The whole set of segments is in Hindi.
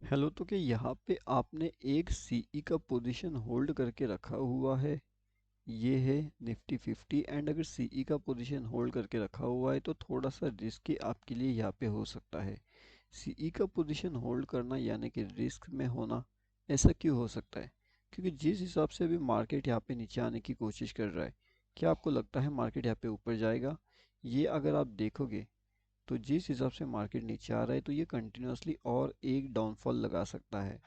हेलो। तो क्या यहाँ पे आपने एक सीई का पोजीशन होल्ड करके रखा हुआ है? ये है निफ्टी 50 एंड अगर सीई का पोजीशन होल्ड करके रखा हुआ है तो थोड़ा सा रिस्की आपके लिए यहाँ पे हो सकता है। सीई का पोजीशन होल्ड करना यानी कि रिस्क में होना। ऐसा क्यों हो सकता है? क्योंकि जिस हिसाब से अभी मार्केट यहाँ पे नीचे आने की कोशिश कर रहा है, क्या आपको लगता है मार्केट यहाँ पे ऊपर जाएगा? ये अगर आप देखोगे तो जिस हिसाब से मार्केट नीचे आ रहा है तो ये कंटिन्यूसली और एक डाउनफॉल लगा सकता है,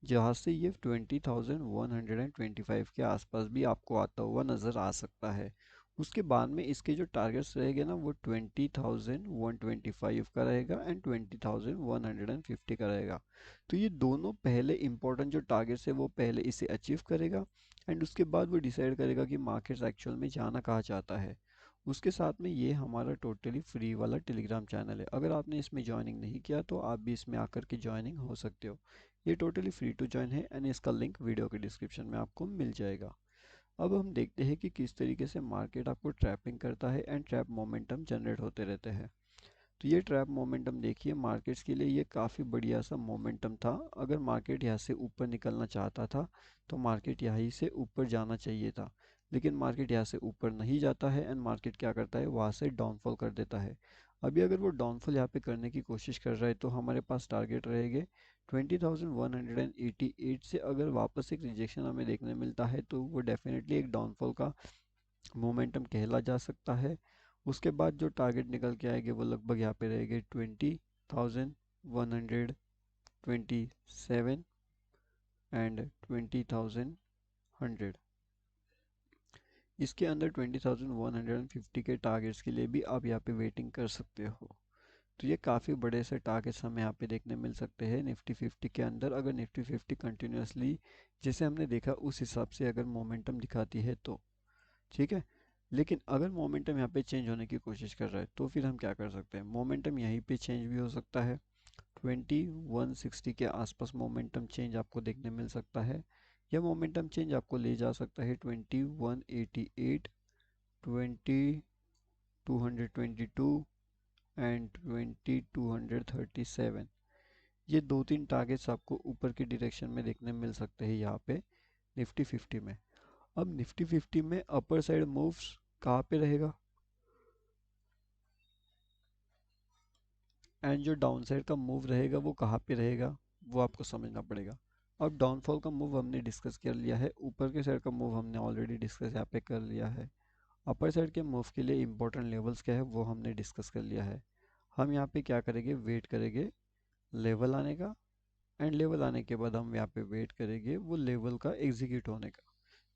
जहाँ से ये 20,125 के आसपास भी आपको आता हुआ नज़र आ सकता है। उसके बाद में इसके जो टारगेट्स रहेंगे ना वो 20,125 का रहेगा एंड 20,150 का रहेगा। तो ये दोनों पहले इंपॉर्टेंट जो टारगेट्स है वो पहले इसे अचीव करेगा एंड उसके बाद वो डिसाइड करेगा कि मार्केट्स एक्चुअल में जाना कहाँ चाहता है। उसके साथ में ये हमारा टोटली फ्री वाला टेलीग्राम चैनल है। अगर आपने इसमें ज्वाइनिंग नहीं किया तो आप भी इसमें आकर के ज्वाइनिंग हो सकते हो। ये टोटली फ्री टू ज्वाइन है एंड इसका लिंक वीडियो के डिस्क्रिप्शन में आपको मिल जाएगा। अब हम देखते हैं कि किस तरीके से मार्केट आपको ट्रैपिंग करता है एंड ट्रैप मोमेंटम जनरेट होते रहते हैं। तो ये ट्रैप मोमेंटम देखिए, मार्केट्स के लिए ये काफ़ी बढ़िया सा मोमेंटम था। अगर मार्केट यहाँ से ऊपर निकलना चाहता था तो मार्केट यहीं से ऊपर जाना चाहिए था, लेकिन मार्केट यहाँ से ऊपर नहीं जाता है एंड मार्केट क्या करता है, वहाँ से डाउनफॉल कर देता है। अभी अगर वो डाउनफॉल यहाँ पे करने की कोशिश कर रहा है तो हमारे पास टारगेट रहेंगे 20,188 से। अगर वापस एक रिजेक्शन हमें देखने मिलता है तो वो डेफिनेटली एक डाउनफॉल का मोमेंटम कहला जा सकता है। उसके बाद जो टारगेट निकल के आएंगे वो लगभग यहाँ पे रहेंगे 20,127 एंड 20,100। इसके अंदर 20,150 के टारगेट्स के लिए भी आप यहाँ पे वेटिंग कर सकते हो। तो ये काफ़ी बड़े से टारगेट्स हमें यहाँ पे देखने मिल सकते हैं निफ्टी 50 के अंदर। अगर निफ्टी 50 कंटिन्यूसली जैसे हमने देखा उस हिसाब से अगर मोमेंटम दिखाती है तो ठीक है। लेकिन अगर मोमेंटम यहाँ पे चेंज होने की कोशिश कर रहा है तो फिर हम क्या कर सकते हैं, मोमेंटम यहीं पे चेंज भी हो सकता है। 2160 के आसपास मोमेंटम चेंज आपको देखने मिल सकता है, या मोमेंटम चेंज आपको ले जा सकता है 2188, 2222 एंड 2237। ये दो तीन टारगेट्स आपको ऊपर की डायरेक्शन में देखने मिल सकते हैं यहाँ पे निफ्टी 50 में। अब निफ्टी 50 में अपर साइड मूव्स कहाँ पे रहेगा एंड जो डाउन साइड का मूव रहेगा वो कहाँ पे रहेगा, वो आपको समझना पड़ेगा। अब डाउनफॉल का मूव हमने डिस्कस कर लिया है, ऊपर के साइड का मूव हमने ऑलरेडी डिस्कस यहाँ पे कर लिया है। अपर साइड के मूव के लिए इंपॉर्टेंट लेवल्स क्या है वो हमने डिस्कस कर लिया है। हम यहाँ पे क्या करेंगे, वेट करेंगे लेवल आने का एंड लेवल आने के बाद हम यहाँ पे वेट करेंगे वो लेवल का एग्जीक्यूट होने का।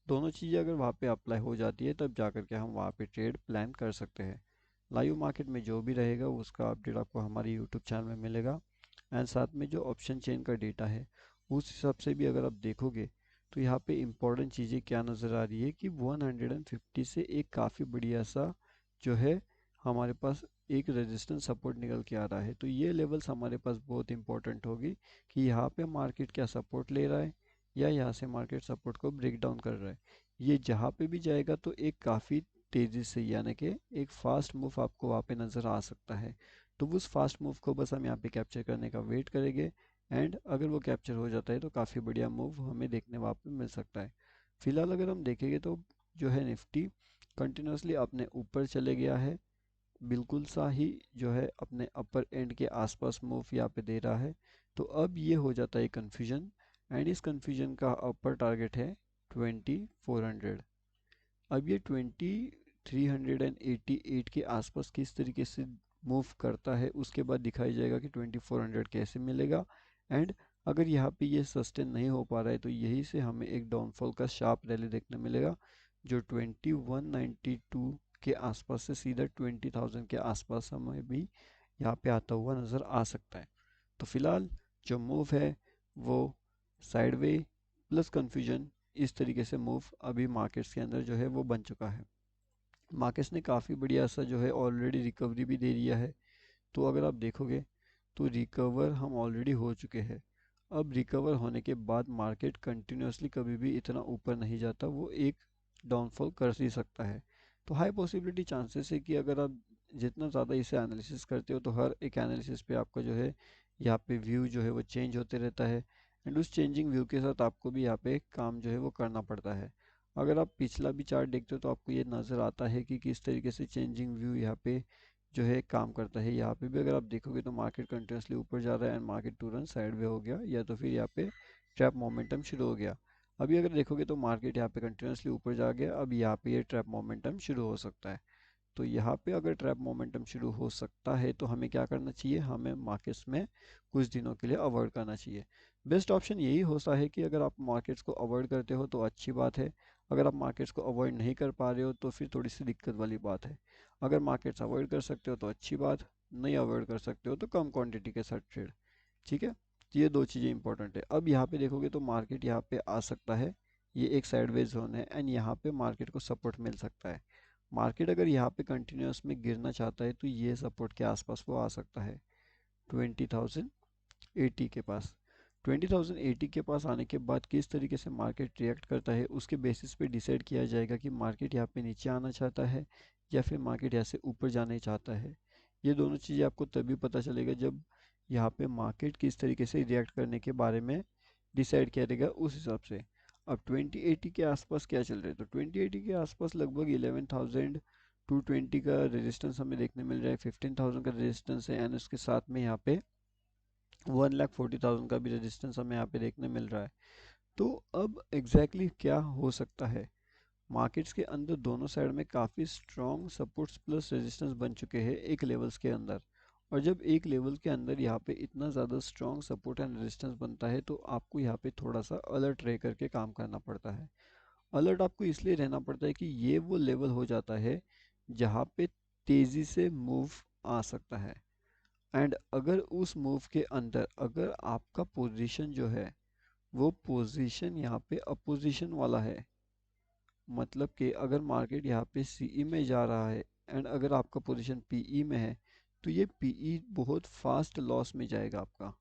दोनों चीज़ें अगर वहाँ पे अप्लाई हो जाती है तब जा कर के हम वहाँ पे ट्रेड प्लान कर सकते हैं। लाइव मार्केट में जो भी रहेगा उसका अपडेट आपको हमारे यूट्यूब चैनल में मिलेगा एंड साथ में जो ऑप्शन चेन का डेटा है उस हिसाब से भी अगर आप देखोगे तो यहाँ पे इम्पोर्टेंट चीज़ें क्या नज़र आ रही है कि 150 से एक काफ़ी बढ़िया सा जो है हमारे पास एक रेजिस्टेंस सपोर्ट निकल के आ रहा है। तो ये लेवल्स हमारे पास बहुत इंपॉर्टेंट होगी कि यहाँ पे मार्केट क्या सपोर्ट ले रहा है या यहाँ से मार्केट सपोर्ट को ब्रेक डाउन कर रहा है। ये जहाँ पे भी जाएगा तो एक काफ़ी तेज़ी से यानी कि एक फास्ट मूव आपको वहाँ पे नज़र आ सकता है। तो उस फास्ट मूव को बस हम यहाँ पे कैप्चर करने का वेट करेंगे एंड अगर वो कैप्चर हो जाता है तो काफ़ी बढ़िया मूव हमें देखने वहाँ पे मिल सकता है। फिलहाल अगर हम देखेंगे तो जो है निफ्टी कंटिन्यूसली अपने ऊपर चले गया है, बिल्कुल सा ही जो है अपने अपर एंड के आसपास मूव यहाँ पे दे रहा है। तो अब ये हो जाता है कन्फ्यूजन एंड इस कन्फ्यूजन का अपर टारगेट है 2400। अब ये 2388 के आसपास किस तरीके से मूव करता है उसके बाद दिखाई जाएगा कि 2400 कैसे मिलेगा। एंड अगर यहाँ पे ये सस्टेन नहीं हो पा रहा है तो यहीं से हमें एक डाउनफॉल का शार्प रैली देखने मिलेगा जो 2192 के आसपास से सीधा 20,000 के आसपास हमें भी यहाँ पे आता हुआ नज़र आ सकता है। तो फिलहाल जो मूव है वो साइडवे प्लस कन्फ्यूजन, इस तरीके से मूव अभी मार्केट्स के अंदर जो है वो बन चुका है। मार्केट्स ने काफ़ी बढ़िया सा जो है ऑलरेडी रिकवरी भी दे दिया है। तो अगर आप देखोगे तो रिकवर हम ऑलरेडी हो चुके हैं। अब रिकवर होने के बाद मार्केट कंटिन्यूसली कभी भी इतना ऊपर नहीं जाता, वो एक डाउनफॉल कर ही सकता है। तो हाई पॉसिबिलिटी चांसेस है कि अगर आप जितना ज़्यादा इसे एनालिसिस करते हो तो हर एक एनालिसिस पे आपका जो है यहाँ पे व्यू जो है वो चेंज होते रहता है, एंड उस चेंजिंग व्यू के साथ आपको भी यहाँ पे काम जो है वो करना पड़ता है। अगर आप पिछला भी चार्ट देखते हो तो आपको ये नज़र आता है कि किस तरीके से चेंजिंग व्यू यहाँ पे जो है काम करता है। यहाँ पे भी अगर आप देखोगे तो मार्केट कंटिन्यूसली ऊपर जा रहा है एंड मार्केट तुरंत साइड वे हो गया, या तो फिर यहाँ पे ट्रैप मोमेंटम शुरू हो गया। अभी अगर देखोगे तो मार्केट यहाँ पे कंटिन्यूसली ऊपर जा गया, अब यहाँ पे ये ट्रैप मोमेंटम शुरू हो सकता है। तो यहाँ पे अगर ट्रैप मोमेंटम शुरू हो सकता है तो हमें क्या करना चाहिए, हमें मार्केट्स में कुछ दिनों के लिए अवॉइड करना चाहिए। बेस्ट ऑप्शन यही होता है कि अगर आप मार्केट्स को अवॉइड करते हो तो अच्छी बात है, अगर आप मार्केट्स को अवॉइड नहीं कर पा रहे हो तो फिर थोड़ी सी दिक्कत वाली बात है। अगर मार्केट्स अवॉइड कर सकते हो तो अच्छी बात, नहीं अवॉइड कर सकते हो तो कम क्वान्टिटी के साथ ट्रेड। ठीक है, तो ये दो चीज़ें इंपॉर्टेंट है। अब यहाँ पे देखोगे तो मार्केट यहाँ पे आ सकता है, ये एक साइडवेज जोन है एंड यहाँ पे मार्केट को सपोर्ट मिल सकता है। मार्केट अगर यहाँ पे कंटिन्यूस में गिरना चाहता है तो ये सपोर्ट के आसपास वो आ सकता है 20,080 के पास। 20,080 के पास आने के बाद किस तरीके से मार्केट रिएक्ट करता है उसके बेसिस पे डिसाइड किया जाएगा कि मार्केट यहाँ पे नीचे आना चाहता है या फिर मार्केट यहाँ से ऊपर जाना चाहता है। ये दोनों चीज़ें आपको तभी पता चलेगा जब यहाँ पे मार्केट किस तरीके से रिएक्ट करने के बारे में डिसाइड किया जाएगा उस हिसाब से। अब 2080 के आसपास क्या चल रहा है, तो 2080 के आसपास लगभग 11,220 का रेजिस्टेंस हमें देखने मिल रहा है, 15,000 का रेजिस्टेंस है एंड उसके साथ में यहाँ पे 1,40,000 का भी रेजिस्टेंस हमें यहाँ पे देखने मिल रहा है। तो अब एग्जैक्टली क्या हो सकता है, मार्केट्स के अंदर दोनों साइड में काफ़ी स्ट्रॉन्ग सपोर्ट्स प्लस रेजिस्टेंस बन चुके हैं एक लेवल्स के अंदर। और जब एक लेवल के अंदर यहाँ पे इतना ज़्यादा स्ट्रॉन्ग सपोर्ट एंड रेजिस्टेंस बनता है तो आपको यहाँ पे थोड़ा सा अलर्ट रह करके काम करना पड़ता है। अलर्ट आपको इसलिए रहना पड़ता है कि ये वो लेवल हो जाता है जहाँ पे तेज़ी से मूव आ सकता है, एंड अगर उस मूव के अंदर अगर आपका पोजीशन जो है वो पोजीशन यहाँ पे अपोजिशन वाला है, मतलब कि अगर मार्केट यहाँ पे सीई में जा रहा है एंड अगर आपका पोजीशन पीई में है तो ये पीई बहुत फास्ट लॉस में जाएगा आपका।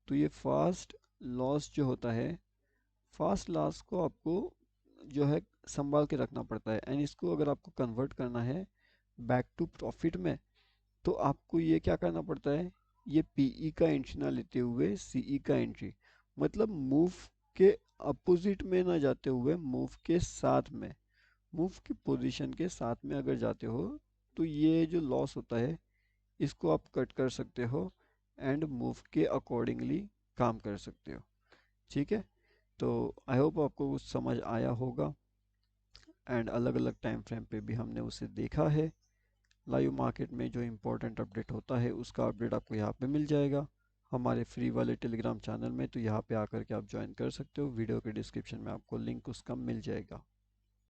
तो ये फास्ट लॉस जो होता है, फास्ट लॉस को आपको जो है संभाल के रखना पड़ता है, एंड इसको अगर आपको कन्वर्ट करना है बैक टू प्रॉफिट में तो आपको ये क्या करना पड़ता है, ये पीई का एंट्री ना लेते हुए सीई का एंट्री, मतलब मूव के अपोजिट में ना जाते हुए मूव के साथ में, मूव की पोजीशन के साथ में अगर जाते हो तो ये जो लॉस होता है इसको आप कट कर सकते हो एंड मूव के अकॉर्डिंगली काम कर सकते हो। ठीक है, तो आई होप आपको कुछ समझ आया होगा, एंड अलग अलग टाइम फ्रेम पे भी हमने उसे देखा है। लाइव मार्केट में जो इम्पोर्टेंट अपडेट होता है उसका अपडेट आपको यहाँ पे मिल जाएगा हमारे फ्री वाले टेलीग्राम चैनल में, तो यहाँ पे आकर के आप ज्वाइन कर सकते हो। वीडियो के डिस्क्रिप्शन में आपको लिंक उसका मिल जाएगा।